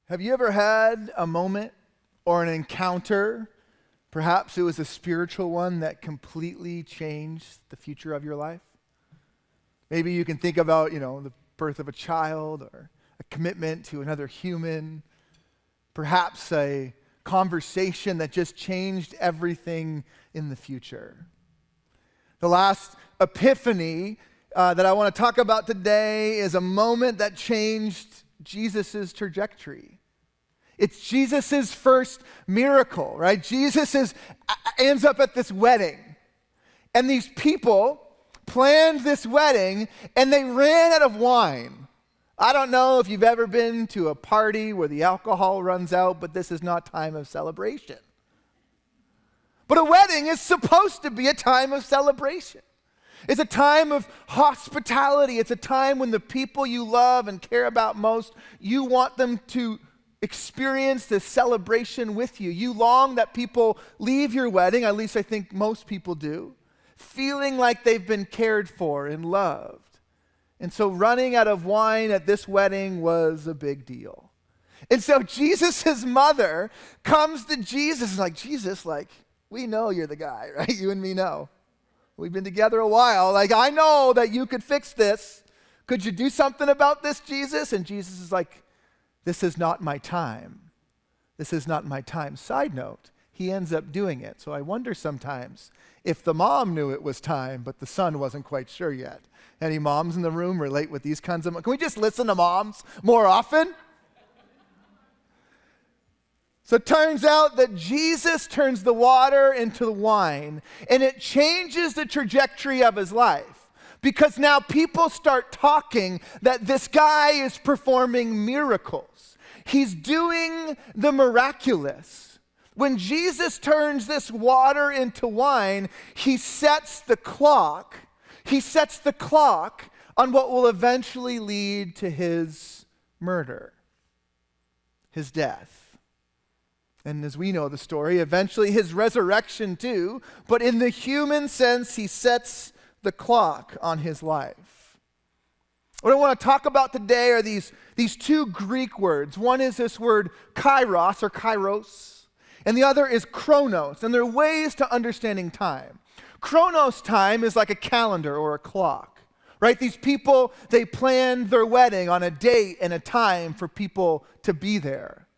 Have you ever had a moment or an encounter, perhaps it was a spiritual one, that completely changed the future of your life? Maybe you can think about, the birth of a child or a commitment to another human, perhaps a conversation that just changed everything in the future. The last epiphany that I want to talk about today is a moment that changed Jesus' trajectory. It's Jesus' first miracle, right? Jesus ends up at this wedding. And these people planned this wedding and they ran out of wine. I don't know if you've ever been to a party where the alcohol runs out, but this is not time of celebration. But a wedding is supposed to be a time of celebration. It's a time of hospitality. It's a time when the people you love and care about most, you want them to experience this celebration with you. You long that people leave your wedding, at least I think most people do, feeling like they've been cared for and loved. And so running out of wine at this wedding was a big deal. And so Jesus' mother comes to Jesus and Jesus, we know you're the guy, right? You and me know. We've been together a while. I know that you could fix this. Could you do something about this, Jesus? And Jesus is like, this is not my time. This is not my time. Side note, he ends up doing it. So I wonder sometimes if the mom knew it was time, but the son wasn't quite sure yet. Any moms in the room relate with these kinds of... Can we just listen to moms more often? So it turns out that Jesus turns the water into the wine, and it changes the trajectory of his life. Because now people start talking that this guy is performing miracles. He's doing the miraculous. When Jesus turns this water into wine, he sets the clock. He sets the clock on what will eventually lead to his murder, his death. And as we know the story, eventually his resurrection too. But in the human sense, he sets the clock on his life. What I want to talk about today are these two Greek words. One is this word kairos or kairos, and the other is chronos. And there are ways to understanding time. Chronos time is like a calendar or a clock, right? These people, they planned their wedding on a date and a time for people to be there.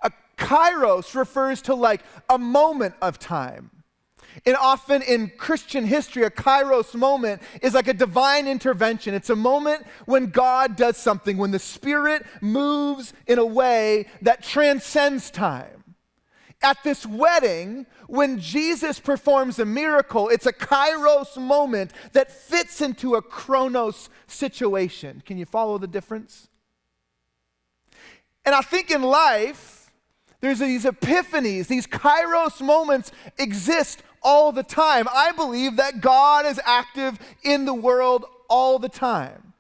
A kairos refers to a moment of time. And often in Christian history, a kairos moment is like a divine intervention. It's a moment when God does something, when the Spirit moves in a way that transcends time. At this wedding, when Jesus performs a miracle, it's a kairos moment that fits into a chronos situation. Can you follow the difference? And I think in life, there's these epiphanies, these kairos moments exist all the time. I believe that God is active in the world all the time.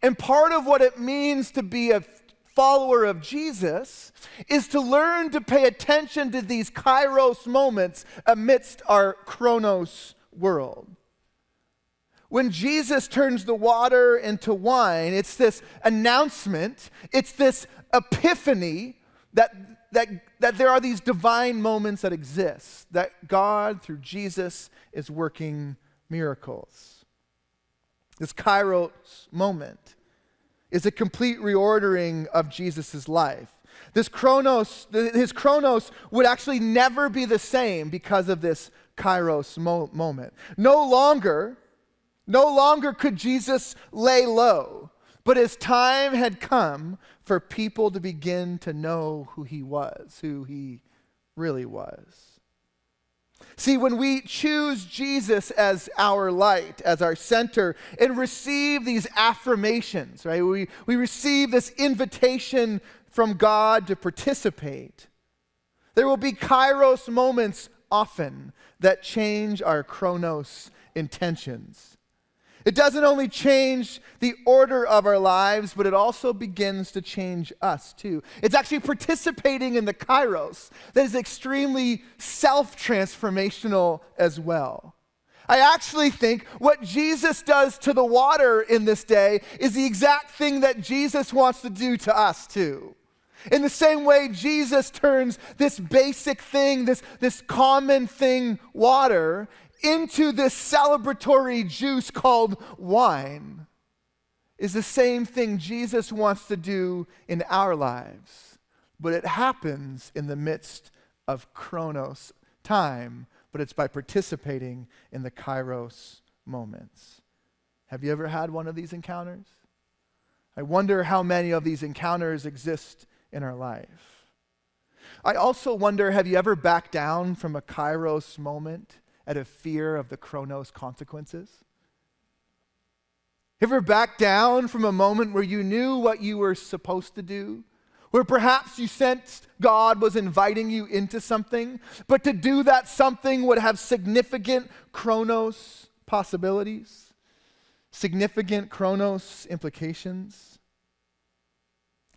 And part of what it means to be a follower of Jesus is to learn to pay attention to these kairos moments amidst our chronos world. When Jesus turns the water into wine, it's this announcement, it's this epiphany that there are these divine moments that exist, that God, through Jesus, is working miracles. This Kairos moment is a complete reordering of Jesus' life. His Chronos would actually never be the same because of this Kairos moment. No longer could Jesus lay low, but his time had come for people to begin to know who he was, who he really was. See, when we choose Jesus as our light, as our center, and receive these affirmations, right? We receive this invitation from God to participate. There will be Kairos moments often that change our Chronos intentions. It doesn't only change the order of our lives, but it also begins to change us too. It's actually participating in the Kairos that is extremely self-transformational as well. I actually think what Jesus does to the water in this day is the exact thing that Jesus wants to do to us too. In the same way, Jesus turns this basic thing, this common thing, water, into this celebratory juice called wine, is the same thing Jesus wants to do in our lives. But it happens in the midst of Chronos time, but it's by participating in the Kairos moments. Have you ever had one of these encounters? I wonder how many of these encounters exist in our life. I also wonder, have you ever backed down from a Kairos moment out of fear of the Chronos consequences? Ever backed down from a moment where you knew what you were supposed to do? Where perhaps you sensed God was inviting you into something, but to do that something would have significant Chronos possibilities, significant Chronos implications?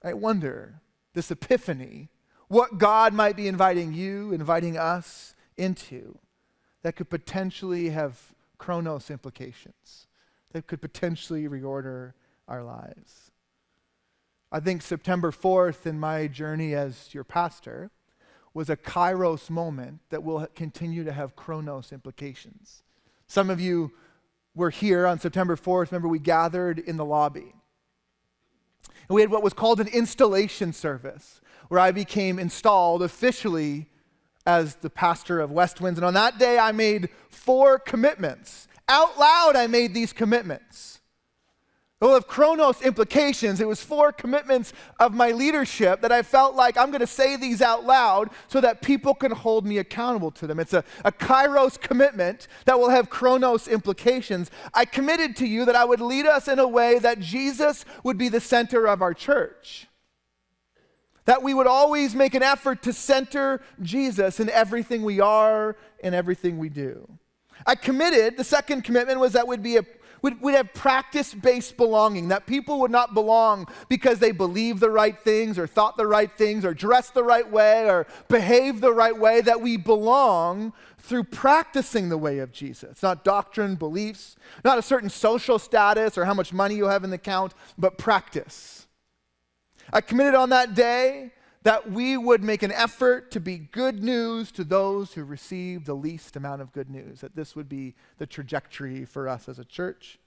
I wonder, this epiphany, what God might be inviting you, inviting us into, that could potentially have Chronos implications, that could potentially reorder our lives. I think September 4th in my journey as your pastor was a Kairos moment that will continue to have Chronos implications. Some of you were here on September 4th. Remember, we gathered in the lobby. And we had what was called an installation service, where I became installed officially as the pastor of Westwinds. And on that day, I made 4 commitments. Out loud, I made these commitments. It will have Chronos implications. It was 4 commitments of my leadership that I felt like I'm going to say these out loud so that people can hold me accountable to them. It's a Kairos commitment that will have Chronos implications. I committed to you that I would lead us in a way that Jesus would be the center of our church. That we would always make an effort to center Jesus in everything we are and everything we do. I committed, the second commitment was that we'd have practice-based belonging, that people would not belong because they believed the right things or thought the right things or dressed the right way or behaved the right way, that we belong through practicing the way of Jesus. Not doctrine, beliefs, not a certain social status or how much money you have in the account, but practice. I committed on that day that we would make an effort to be good news to those who receive the least amount of good news, that this would be the trajectory for us as a church.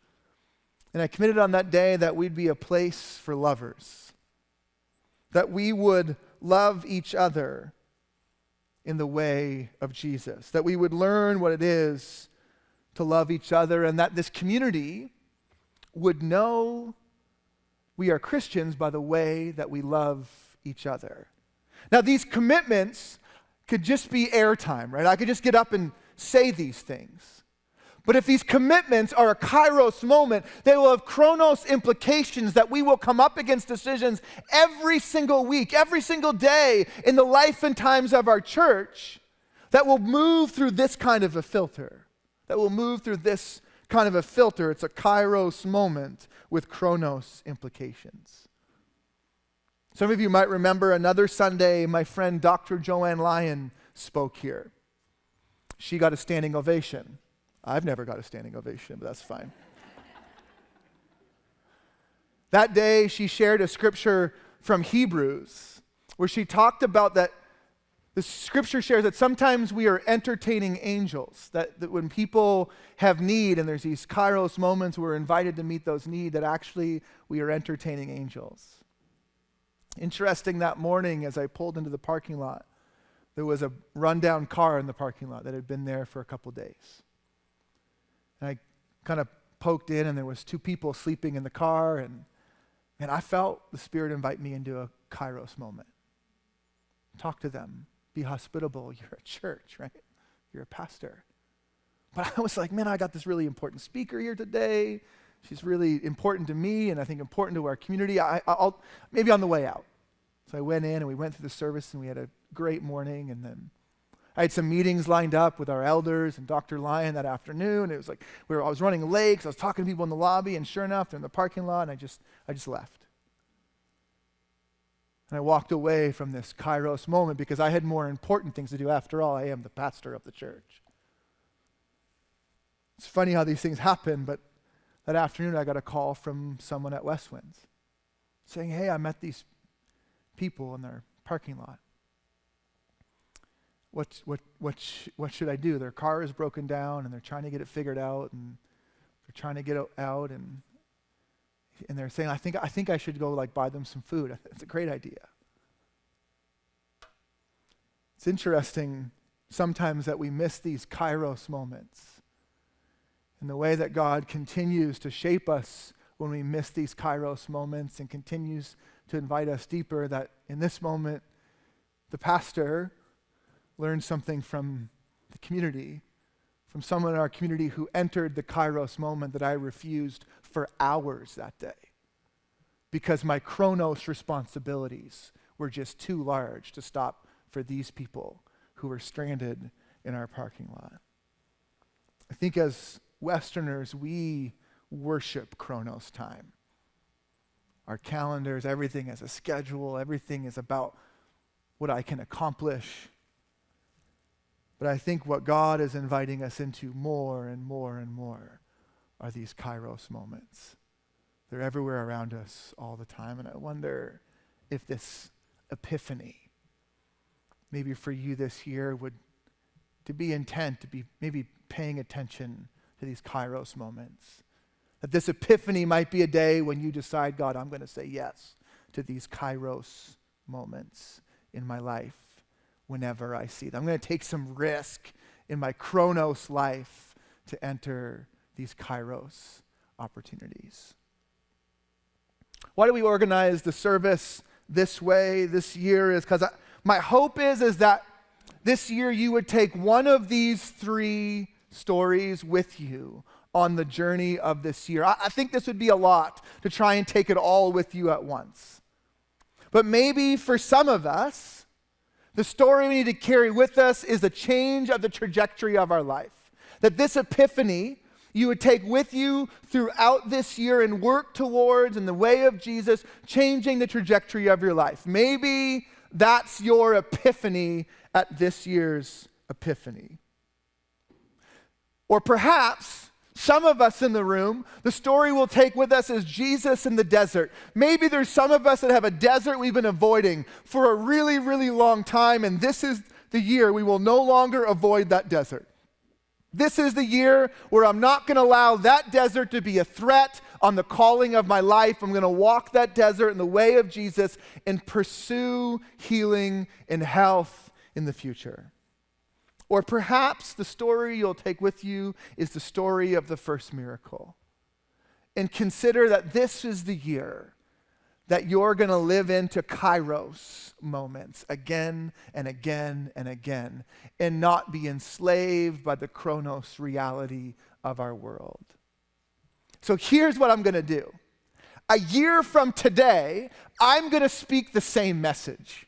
And I committed on that day that we'd be a place for lovers, that we would love each other in the way of Jesus, that we would learn what it is to love each other, and that this community would know we are Christians by the way that we love each other. Now, these commitments could just be airtime, right? I could just get up and say these things. But if these commitments are a Kairos moment, they will have Chronos implications, that we will come up against decisions every single week, every single day in the life and times of our church that will move through this kind of a filter, that will move through this kind of a filter. It's a Kairos moment with Chronos implications. Some of you might remember another Sunday, my friend Dr. Joanne Lyon spoke here. She got a standing ovation. I've never got a standing ovation, but that's fine. That day, she shared a scripture from Hebrews where she talked about that the scripture shares that sometimes we are entertaining angels, that when people have need and there's these Kairos moments where we're invited to meet those needs, that actually we are entertaining angels. Interesting, that morning as I pulled into the parking lot, there was a rundown car in the parking lot that had been there for a couple days. And I kind of poked in and there was 2 people sleeping in the car, and I felt the Spirit invite me into a Kairos moment. Talk to them. Be hospitable. You're a church, right? You're a pastor. But I was like, man, I got this really important speaker here today. She's really important to me and I think important to our community. I'll maybe on the way out. So I went in and we went through the service and we had a great morning, and then I had some meetings lined up with our elders and Dr. Lyon that afternoon. It was like I was running late because I was talking to people in the lobby, and sure enough, they're in the parking lot, and I just left. And I walked away from this Kairos moment because I had more important things to do. After all, I am the pastor of the church. It's funny how these things happen, but that afternoon I got a call from someone at Westwinds saying, hey, I met these people in their parking lot. What should I do? Their car is broken down and they're trying to get it figured out, and they're trying to get it out, and they're saying, I think I should go like buy them some food. It's a great idea. It's interesting sometimes that we miss these Kairos moments, and the way that God continues to shape us when we miss these Kairos moments and continues to invite us deeper, that in this moment, the pastor learned something from the community, from someone in our community who entered the Kairos moment that I refused for hours that day because my Chronos responsibilities were just too large to stop for these people who were stranded in our parking lot. I think as Westerners, we worship Chronos time. Our calendars, everything has a schedule, everything is about what I can accomplish. But I think what God is inviting us into more and more and more are these Kairos moments. They're everywhere around us all the time. And I wonder if this epiphany, maybe for you this year, would to be intent, to be maybe paying attention to these Kairos moments. That this epiphany might be a day when you decide, God, I'm going to say yes to these Kairos moments in my life whenever I see them. I'm going to take some risk in my Chronos life to enter these Kairos opportunities. Why do we organize the service this way this year? Is because my hope is that this year you would take one of these three stories with you on the journey of this year. I think this would be a lot to try and take it all with you at once. But maybe for some of us, the story we need to carry with us is the change of the trajectory of our life. That this epiphany you would take with you throughout this year and work towards, in the way of Jesus, changing the trajectory of your life. Maybe that's your epiphany at this year's Epiphany. Or perhaps some of us in the room, the story we'll take with us is Jesus in the desert. Maybe there's some of us that have a desert we've been avoiding for a really, really long time, and this is the year we will no longer avoid that desert. This is the year where I'm not going to allow that desert to be a threat on the calling of my life. I'm going to walk that desert in the way of Jesus and pursue healing and health in the future. Or perhaps the story you'll take with you is the story of the first miracle. And consider that this is the year that you're going to live into Kairos moments again and again and again, and not be enslaved by the Chronos reality of our world. So here's what I'm going to do. A year from today, I'm going to speak the same message.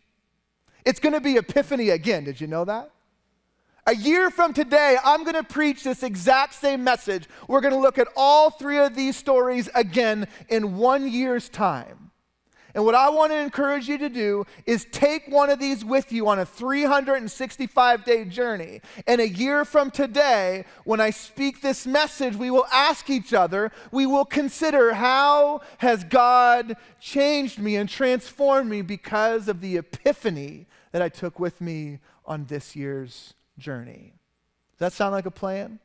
It's going to be Epiphany again. Did you know that? A year from today, I'm going to preach this exact same message. We're going to look at all three of these stories again in 1 year's time. And what I want to encourage you to do is take one of these with you on a 365-day journey. And a year from today, when I speak this message, we will ask each other, we will consider, how has God changed me and transformed me because of the epiphany that I took with me on this year's journey? Does that sound like a plan?